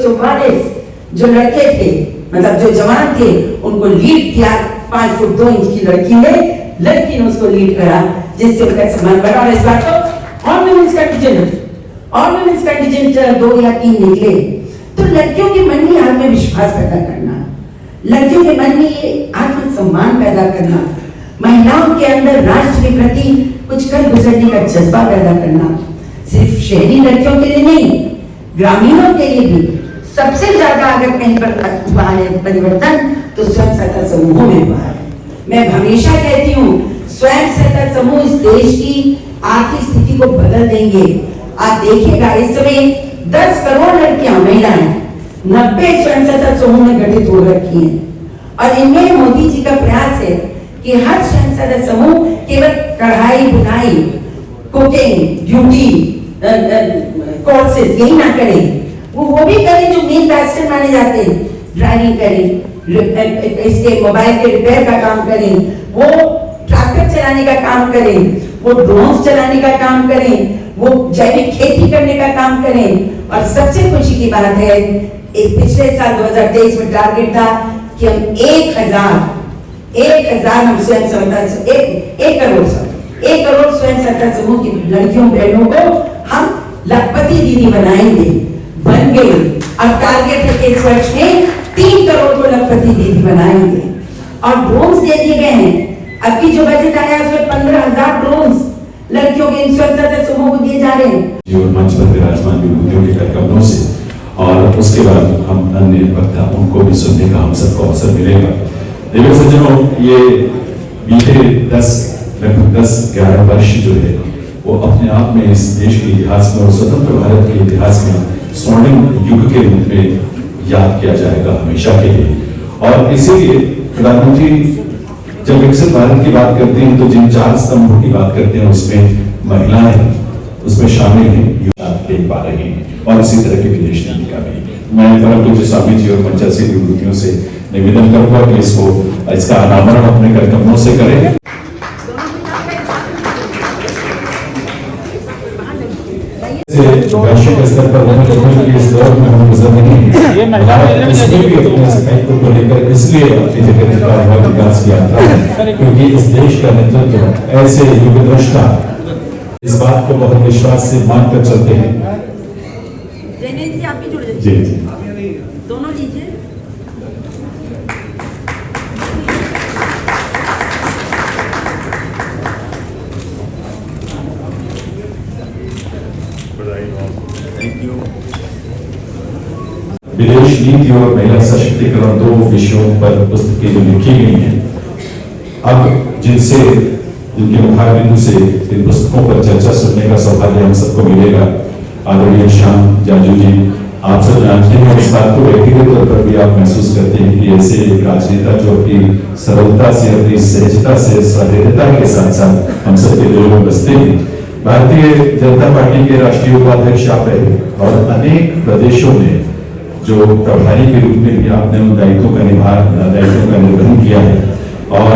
1944 जो लड़के थे, मतलब जो जवान थे, उनको लीड किया 5 फुट 2 इंच की लड़की ने उसको लीड करा, जिससे उनका सम्मान बढ़ा। और इस बार तो ऑर्नामेंट्स कंटिजेंट 2 या 3 निकले। तो लड़कियों के मन में आत्मविश्वास पैदा करना, लड़कियों के मन में ये आत्मसम्मान पैदा करना, महिलाओं के अंदर राष्ट्र के प्रति कुछ कर गुजरने का जज्बा पैदा करना, सिर्फ शहरी लड़कियों के लिए नहीं, ग्रामीणों के लिए भी। सबसे ज्यादा अगर कहीं पर हुआ है परिवर्तन तो स्वयं सहायता समूहों में हुआ है। मैं हमेशा कहती हूँ, स्वयं सहायता समूह इस देश की आर्थिक स्थिति को बदल देंगे। आप देखिएगा, इस समय 10 करोड़ लड़कियां, महिलाएं 90 स्वयं सहायता समूह में गठित हो रखी हैं। और इनमें मोदी जी का प्रयास है कि हर स्वयं सहायता समूह केवल कढ़ाई, बुनाई, कुकिंग, ब्यूटी कोर्सेज यही ना करें, वो भी करें जो मेन पैशन माने जाते हैं। ड्राइविंग करें, इसके मोबाइल के रिपेयर का काम करें, वो ट्रैक्टर चलाने का काम करें, वो ड्रोन्स चलाने का काम करें, वो जैविक खेती करने का काम करें। और सबसे खुशी की बात है, पिछले साल 2023 में टारगेट था कि हम 1,000 हम स्वयं सहायता 1 करोड़ स्वयं सहायता समूह की लड़कियों बहनों को हम लखपति दीदी बनाएंगे। बन गई। अब टारगेट है कि इस वर्ष में 3 करोड़ को लखपति दीदी बनाएंगे। और ड्रोन्स दे दिए गए हैं। अब की जो बजट आया उसमें 15,000 ड्रोन्स लड़कियों के इंस्ट्रक्टर समूह को दिए जा रहे हैं। जीवन मंच पर विराजमान विभूतियों के कार्यक्रमों से, और उसके बाद हम अन्य वक्ता उनको भी सुनने का हम सबको अवसर मिलेगा। देवी सज्जनों, ये बीते 10-11 वर्ष जो है वो अपने आप में इस देश के इतिहास में और स्वतंत्र भारत के इतिहास में स्वर्णिम युग के रूप में याद किया जाएगा हमेशा के लिए। और इसीलिए प्रधानमंत्री जब विकसित भारत की बात करते हैं तो जिन 4 स्तंभों की बात करते हैं उसमें महिलाएं उसमें शामिल हैं, देख पा रहे हैं। और इसी तरह की विदेश नीति का भी मैं परम पूज्य स्वामी जी और पंचायत विभूतियों से निवेदन करूंगा कि इसका अनावरण अपने कार्यक्रमों से करें। वैश्विक स्तर पर इस दौर में हम गुजर रहे हैं, इसलिए भी अपने स्थायित्व को लेकर इसलिए अपनी जगह विकास की यात्रा है, क्योंकि इस देश का नेतृत्व ऐसे युगद्रष्टा इस बात को बहुत विश्वास से मानकर चलते हैं। जी जी दोनों लीजिए। विदेश नीति और महिला सशक्तिकरण 2 विषयों पर पुस्तकें जो लिखी गई हैं, अब जिनके मुखारबिंदु से इन पुस्तकों पर चर्चा सुनने का सौभाग्य हम सबको मिलेगा। आदरणीय श्याम जाजू जी, आप सब जानते हैं, इस बात को व्यक्तिगत तौर पर भी आप महसूस करते हैं कि ऐसे एक राजनेता जो अपनी सरलता से, अपनी सहजता से, सहृदयता के साथ साथ हम सबके दिलों में बसते हैं। भारतीय जनता पार्टी के राष्ट्रीय उपाध्यक्ष आप रहे और अनेक प्रदेशों में जो प्रभारी के रूप में भी आपने उन दायित्वों का निर्वहन किया है। और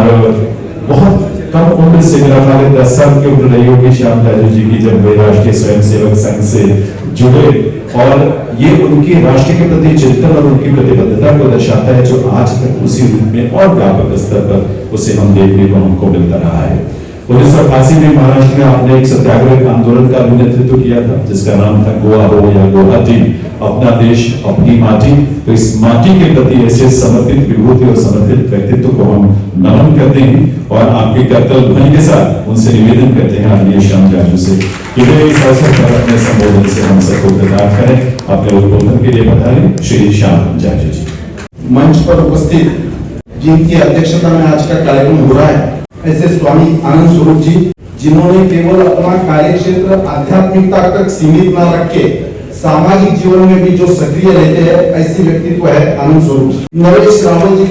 बहुत कम उम्र से मेरा ख्याल 10 साल की उम्र रही होगी श्याम जाजू जी की जब वे राष्ट्रीय स्वयंसेवक संघ से जुड़े, और ये उनके राष्ट्र के प्रति चिंतन और उनकी प्रतिबद्धता को दर्शाता है, जो आज तक उसी रूप में और व्यापक स्तर पर उसे हम देखने को हमको मिलता रहा है। 1988 में महाराष्ट्र में आपने एक सत्याग्रह आंदोलन का भी नेतृत्व किया था, जिसका नाम था गोवा हो या गुवाहाटी, अपना देश अपनी माटी। तो इस माटी के प्रति ऐसे समर्पित विभूति और समर्पित व्यक्तित्व को हम नमन करते हैं और आपके कर्तव्य ध्वनि के साथ उनसे निवेदन करते हैं आदरणीय श्याम जाजू से कि वे इस अवसर पर अपने संबोधन से हम सबको प्रदान करें। अपने उद्बोधन के लिए बधाई श्री श्याम जाजू जी। मंच पर उपस्थित जिनकी अध्यक्षता में आज का कार्यक्रम हो रहा है, ऐसे स्वामी आनंद स्वरूप जी, जिन्होंने केवल अपना कार्य क्षेत्र आध्यात्मिकता तक सीमित न रख के सामाजिक जीवन में भी जो सक्रिय रहते हैं, ऐसे व्यक्तित्व है आनंद स्वरूप जी। नरेश रावल जी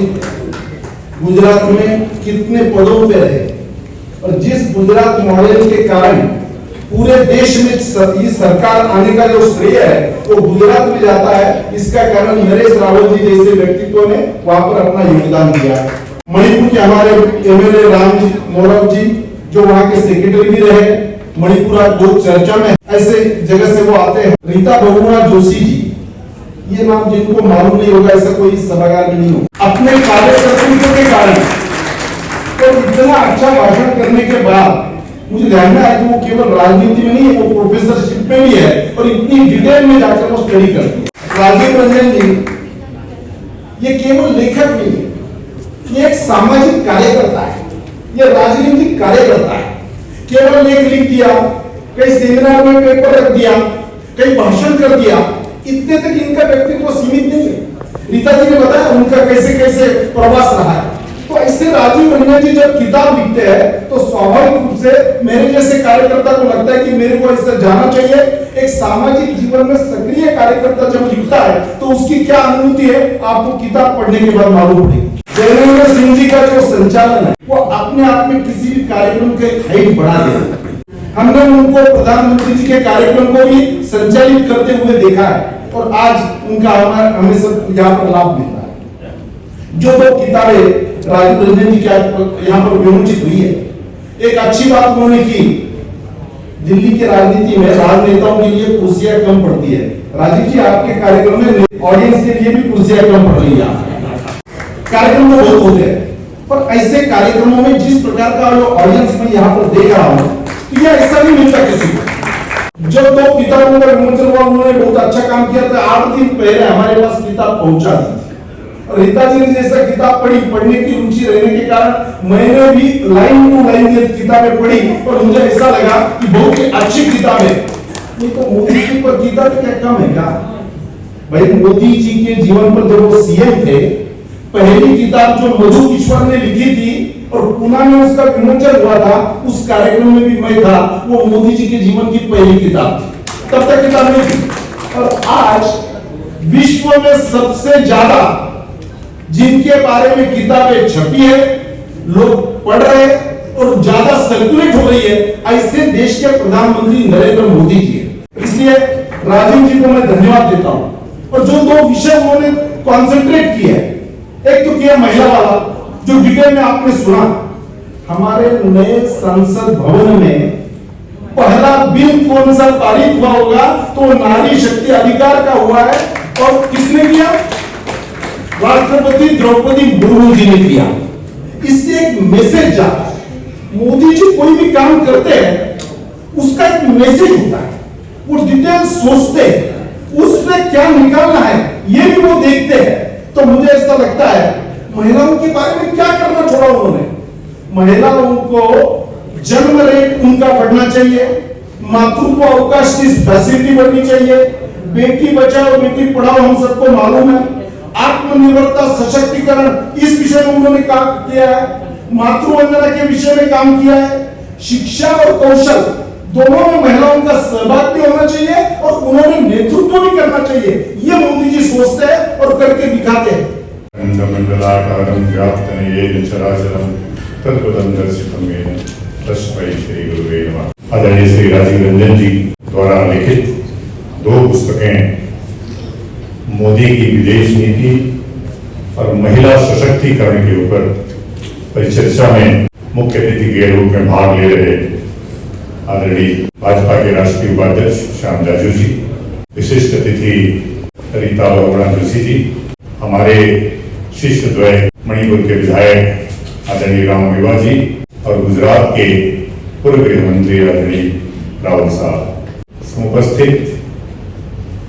गुजरात में कितने पदों पे रहे और जिस गुजरात मॉडल के कारण पूरे देश में ये सरकार आने का जो श्रेय है वो गुजरात में जाता है, इसका कारण नरेश रावल जी जैसे व्यक्तित्व ने वहां पर अपना योगदान दिया है। मणिपुर के हमारे एमएलए राम मोरव जी जो वहां के सेक्रेटरी भी रहे, मणिपुर आज बहुत चर्चा में, ऐसे जगह से वो आते हैं। रीता बहुगुणा जोशी जी, ये नाम जिनको मालूम नहीं होगा, ऐसा कोई इस सभागार में नहीं हो। अपने कार्यकर्ताओं के कारण तो इतना अच्छा भाषण करने के बाद मुझे ध्यान में आया कि वो केवल राजनीति में नहीं है, वो प्रोफेसरशिप में भी है और इतनी डिटेल में जाकर वो स्टडी करते हैं। राजीव रंजन जी ये केवल लेखक नहीं है, ये एक सामाजिक कार्यकर्ता है, ये राजनीतिक कार्यकर्ता है। केवल लेख लिख दिया, कई सेमिनार में पेपर रख दिया, कई भाषण कर दिया, इतने तक इनका व्यक्तित्व सीमित नहीं है। रीता जी ने बताया उनका कैसे कैसे प्रवास रहा है। तो ऐसे राजीव रंजन जी जब किताब लिखते हैं तो स्वाभाविक रूप से मेरे जैसे कार्यकर्ता को लगता है कि मेरे को इससे जाना चाहिए। एक सामाजिक जीवन में सक्रिय कार्यकर्ता जब लिखता है तो उसकी क्या अनुभूति है आपको किताब पढ़ने के बाद मालूम पड़ेगी। जयेंद्र सिंह जी का जो संचालन है वो अपने आप में किसी भी कार्यक्रम के हाइट बढ़ा देता है। हमने उनको प्रधानमंत्री जी के कार्यक्रम को भी संचालित करते हुए देखा है और आज उनका हमें सब यहाँ पर लाभ मिलता है। जो दो किताबें राजीव रंजन जी के यहाँ पर विमोचित हुई है, एक अच्छी बात उन्होंने की, दिल्ली के राजनीति में राजनेताओं के लिए कुर्सियां कम पड़ती है। राजीव जी आपके कार्यक्रम में ऑडियंस के लिए भी कुर्सियां कम पड़ रही है। कार्यक्रम तो बहुत होते हैं पर ऐसे कार्यक्रमों में जिस प्रकार का जो ऑडियंस में यहाँ पर देख रहा हूँ तो यह ऐसा नहीं मिलता किसी को। जब दो किताबों का विमोचन हुआ उन्होंने बहुत अच्छा काम किया था। 8 दिन पहले हमारे पास किताब पहुंचा दी थी और रीता जी ने जैसा किताब पढ़ने की रुचि रहने के कारण मैंने भी लाइन टू लाइन ये किताबें पढ़ी और मुझे ऐसा लगा कि बहुत ही अच्छी किताब है। ये तो मोदी जी पर किताब क्या कम है क्या भाई? मोदी जी के जीवन पर जब वो सीएम थे पहली किताब जो मधु किशोर ने लिखी थी और पुणे में उसका विमोचन हुआ था, उस कार्यक्रम में भी मैं था। वो मोदी जी के जीवन की पहली किताब थी, तब तक किताब नहीं थी। और आज विश्व में सबसे ज्यादा जिनके बारे में किताबें छपी है, लोग पढ़ रहे हैं और ज्यादा सर्कुलेट हो रही है, ऐसे देश के प्रधानमंत्री नरेंद्र मोदी जी है। इसलिए राजीव जी को मैं धन्यवाद देता हूं। और जो दो विषय उन्होंने कॉन्सेंट्रेट किए हैं, एक तो किया महिला वाला जो डिटेल में आपने सुना। हमारे नए संसद भवन में पहला बिल कौन सा पारित हुआ होगा तो नारी शक्ति अधिकार का हुआ है और किसने किया? राष्ट्रपति द्रौपदी मुर्मू जी ने किया। इससे एक मैसेज जाता है। मोदी जी कोई भी काम करते हैं उसका एक मैसेज होता है, वो डिटेल सोचते हैं, उसमें क्या निकालना है ये भी वो देखते हैं। तो मुझे ऐसा लगता है महिलाओं के बारे में क्या करना छोड़ा उन्होंने। महिलाओं को जन्म रेट उनका बढ़ना चाहिए, मातृत्व अवकाश की फैसिलिटी बढ़नी चाहिए, बेटी बचाओ बेटी पढ़ाओ हम सबको मालूम है, आत्मनिर्भरता सशक्तिकरण इस विषय में उन्होंने काम किया है, मातृवंदना के विषय में काम किया है, शिक्षा और कौशल दोनों में महिलाओं का सहभाग भी होना चाहिए और उन्होंने नेतृत्व भी करना चाहिए। ये मोदी जी सोचते हैं और करके दिखाते हैं। मंडलाकारं व्याप्तं येन चराचरं तत्पदं दर्शितं येन तस्मै श्री गुरुवे नमः। आदरणीय श्री राजीव रंजन जी द्वारा लिखित 2 पुस्तकें मोदी की विदेश नीति और महिला सशक्तिकरण के ऊपर परिचर्चा में मुख्य अतिथि के रूप में भाग ले रहे आदरणीय भाजपा के राष्ट्रीय उपाध्यक्ष श्याम जाजू जी, विशिष्ट अतिथि रीता बहुगुणा जोशी जी, हमारे शिष्य द्वय मणिपुर के विधायक आदरणीय राम विवा जी और गुजरात के पूर्व गृह मंत्री आदरणीय रावल साहब, उपस्थित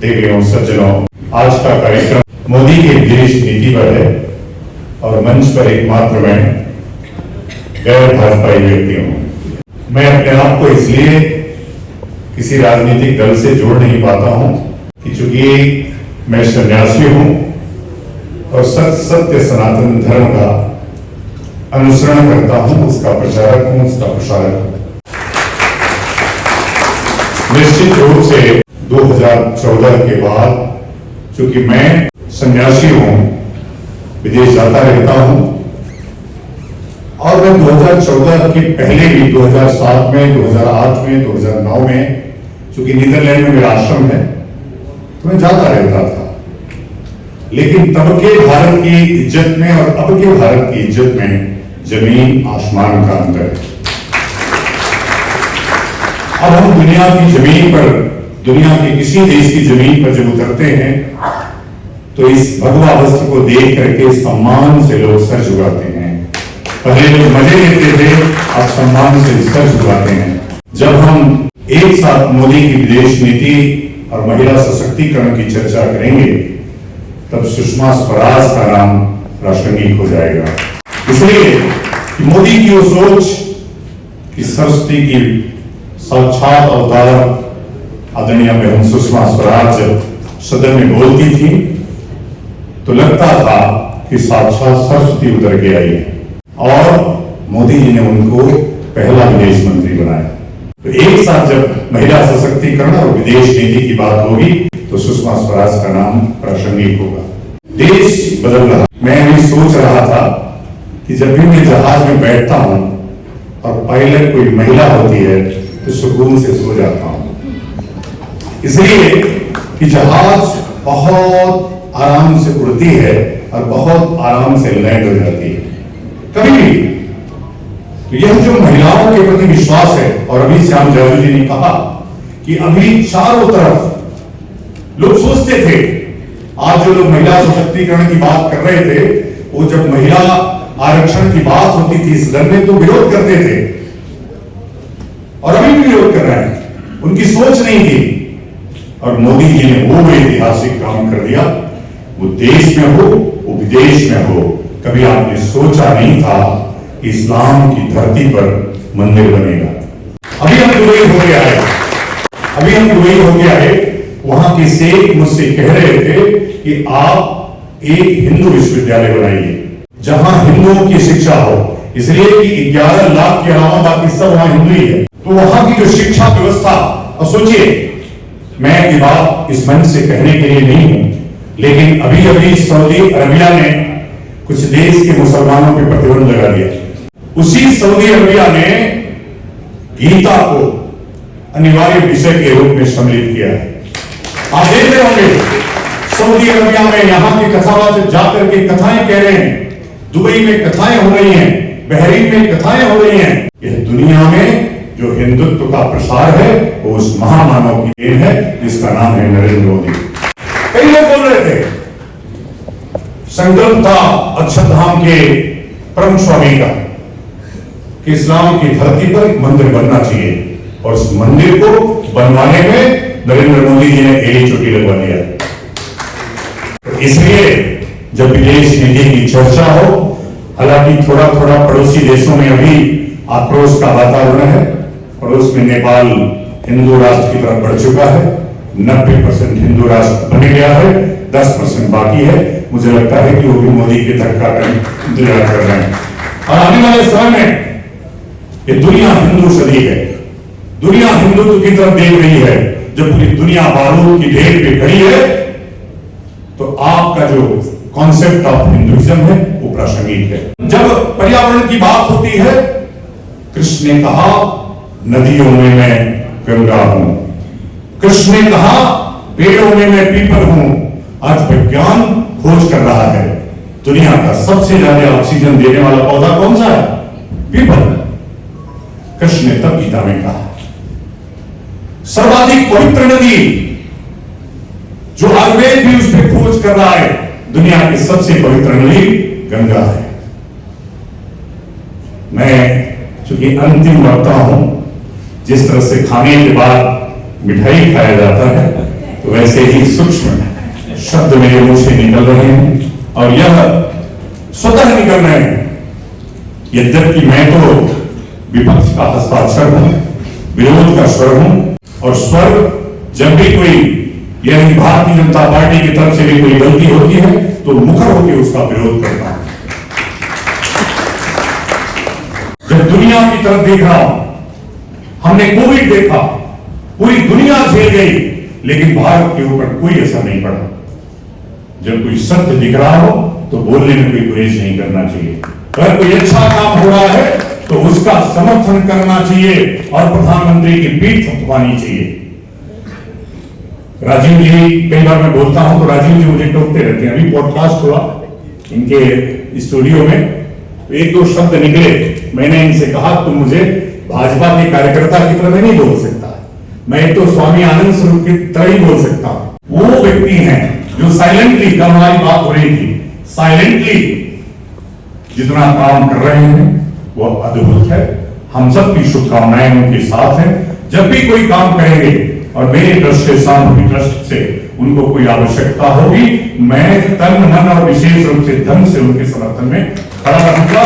देवियों सज्जनों, आज का कार्यक्रम मोदी के विदेश नीति पर है और मंच पर एकमात्र मैं गैर भाजपाई व्यक्ति हूं। मैं अपने आप को इसलिए किसी राजनीतिक दल से जोड़ नहीं पाता हूं कि चूंकि मैं सन्यासी हूं और सत्य सनातन धर्म का अनुसरण करता हूं, उसका प्रचारक हूं, उसका प्रसारक हूं। निश्चित रूप से 2014 के बाद चूंकि मैं सन्यासी हूं, विदेश जाता रहता हूं और मैं 2014 के पहले भी 2007 में, 2008 में, 2009 में, चूंकि नीदरलैंड में मेरा आश्रम है तो मैं जाता रहता था। लेकिन तब के भारत की इज्जत में और अब के भारत की इज्जत में जमीन आसमान का अंतर है। अब हम दुनिया की जमीन पर, दुनिया के किसी देश की जमीन पर जब उतरते हैं तो इस भगवा वस्त्र को देख करके सम्मान से लोग सर झुकाते हैं। पहले लोग मजे लेते थे, अब सम्मान से सर झुकाते हैं। जब हम एक साथ मोदी की विदेश नीति और महिला सशक्तिकरण की चर्चा करेंगे, तब सुषमा स्वराज का नाम प्रासंगिक हो जाएगा। इसलिए मोदी की वो सोच कि सरस्वती की साक्षात अवतार आदरणीय बहन सुषमा स्वराज जब सदन में बोलती थी तो लगता था कि साक्षात सरस्वती उतर के आई है, और मोदी जी ने उनको पहला विदेश मंत्री बनाया। तो एक साथ जब महिला सशक्तिकरण और विदेश नीति की बात होगी तो सुषमा स्वराज का नाम प्रासंगिक होगा। देश बदल रहा। मैं अभी सोच रहा था कि जब भी मैं जहाज में बैठता हूं और पायलट कोई महिला होती है तो सुकून से सो जाता हूं, इसलिए कि जहाज बहुत आराम से उड़ती है और बहुत आराम से लैंड हो जाती है कभी भी। तो यह जो महिलाओं के प्रति विश्वास है, और अभी श्याम जाजू जी ने कहा कि अभी चारों तरफ लोग सोचते थे, आज जो लोग महिला सशक्तिकरण की बात कर रहे थे, वो जब महिला आरक्षण की बात होती थी सदन में तो विरोध करते थे, और अभी भी विरोध कर रहे हैं। उनकी सोच नहीं थी, और मोदी जी ने वो ऐतिहासिक काम कर दिया। वो देश में हो, वो विदेश में हो, कभी आपने सोचा नहीं था कि इस्लाम की धरती पर मंदिर बनेगा। अभी हम दुबई होके आए, वहां के शेख मुझसे कह रहे थे कि आप एक हिंदू विश्वविद्यालय बनाइए जहां हिंदुओं की शिक्षा हो, इसलिए कि 11 लाख के अलावा बाकी सब वहां हिंदू ही है। तो वहां की जो शिक्षा व्यवस्था, और सोचिए, मैं ये बात इस मंच से कहने के लिए नहीं हूं, लेकिन अभी अभी सऊदी अरबिया ने कुछ देश के मुसलमानों पर प्रतिबंध लगा दिया। उसी सऊदी अरबिया ने गीता को अनिवार्य विषय के रूप में सम्मिलित किया है। आप देख रहे होंगे सऊदी अरबिया में यहां के कथावाचक जाकर के कथाएं कह रहे हैं, दुबई में कथाएं हो रही हैं, बहरीन में कथाएं हो रही हैं। यह दुनिया में जो हिंदुत्व का प्रसार है वो उस महामानव की देन है जिसका नाम है नरेंद्र मोदी। कई लोग बोल रहे थे, संकल्प था अक्षरधाम के परम स्वामी का कि इस्लाम की धरती पर एक मंदिर बनना चाहिए, और उस मंदिर को बनवाने में नरेंद्र मोदी जी ने एक चोटी लगवा दिया। तो इसलिए जब विदेश नीति की चर्चा हो, हालांकि थोड़ा थोड़ा पड़ोसी देशों में अभी आक्रोश का वातावरण है। पड़ोस में नेपाल हिंदू राष्ट्र की तरफ बढ़ चुका है, 90% हिंदू राष्ट्र बन गया है, 10% बाकी है। मुझे लगता है कि वो भी मोदी के धक्का का इंतजार कर रहे हैं, और आने वाले समय में ये दुनिया हिंदू सदी है, दुनिया हिंदुत्व की तरफ देख रही है। जब पूरी दुनिया बारूद की ढेर पे खड़ी है तो आपका जो कॉन्सेप्ट ऑफ हिंदुइज्म है वो प्रासंगिक है। जब पर्यावरण की बात होती है, कृष्ण ने कहा नदियों में मैं गंगा हूं, कृष्ण ने कहा पेड़ों में मैं पीपल हूं। आज विज्ञान खोज कर रहा है दुनिया का सबसे ज्यादा ऑक्सीजन देने वाला पौधा कौन सा है? पीपल। कृष्ण ने तब गीता में कहा सर्वाधिक पवित्र नदी, जो आयुर्वेद भी उस पर खोज कर रहा है, दुनिया की सबसे पवित्र नदी गंगा है। मैं चूंकि अंतिम वक्ता हूं, जिस तरह से खाने के बाद मिठाई खाया जाता है, तो वैसे ही सूक्ष्म शब्द मेरे मुंह से निकल रहे हैं, और यह स्वतः निकल रहे हैं। यद्यपि मैं तो विपक्ष का हस्ताक्षर हूं, विरोध का स्वर हूं, और स्वर जब भी कोई, यानी भारतीय जनता पार्टी की तरफ से भी कोई गलती होती है तो मुखर होकर उसका विरोध करता हूं। जब दुनिया की तरफ देख रहा हूं, हमने कोविड देखा, पूरी दुनिया झेल गई, लेकिन भारत के ऊपर कोई असर नहीं पड़ा। जब कोई सत्य दिख रहा हो तो बोलने में कोई गुरेज नहीं करना चाहिए। अगर कोई अच्छा काम हो रहा है तो उसका समर्थन करना चाहिए और प्रधानमंत्री की पीठ थपथपानी चाहिए। राजीव जी, कई बार मैं बोलता हूं तो राजीव जी मुझे टोकते रहते हैं। अभी पॉडकास्ट हुआ इनके स्टूडियो में, तो एक दो शब्द निकले, मैंने इनसे कहा तुम मुझे भाजपा के कार्यकर्ता की तरह नहीं बोल सकता, मैं तो स्वामी आनंद स्वरूप की तरह ही बोल सकता हूं। वो व्यक्ति हैं जो साइलेंटली, कल हमारी बात हो रही थी, साइलेंटली जितना काम कर रहे हैं वो अद्भुत है। हम सबकी शुभकामनाएं उनके साथ हैं। जब भी कोई काम करेंगे और मेरे ट्रस्ट के साथ भी ट्रस्ट से उनको कोई आवश्यकता होगी, मैं तन मन और विशेष रूप से धन से उनके समर्थन में खड़ा रहूंगा।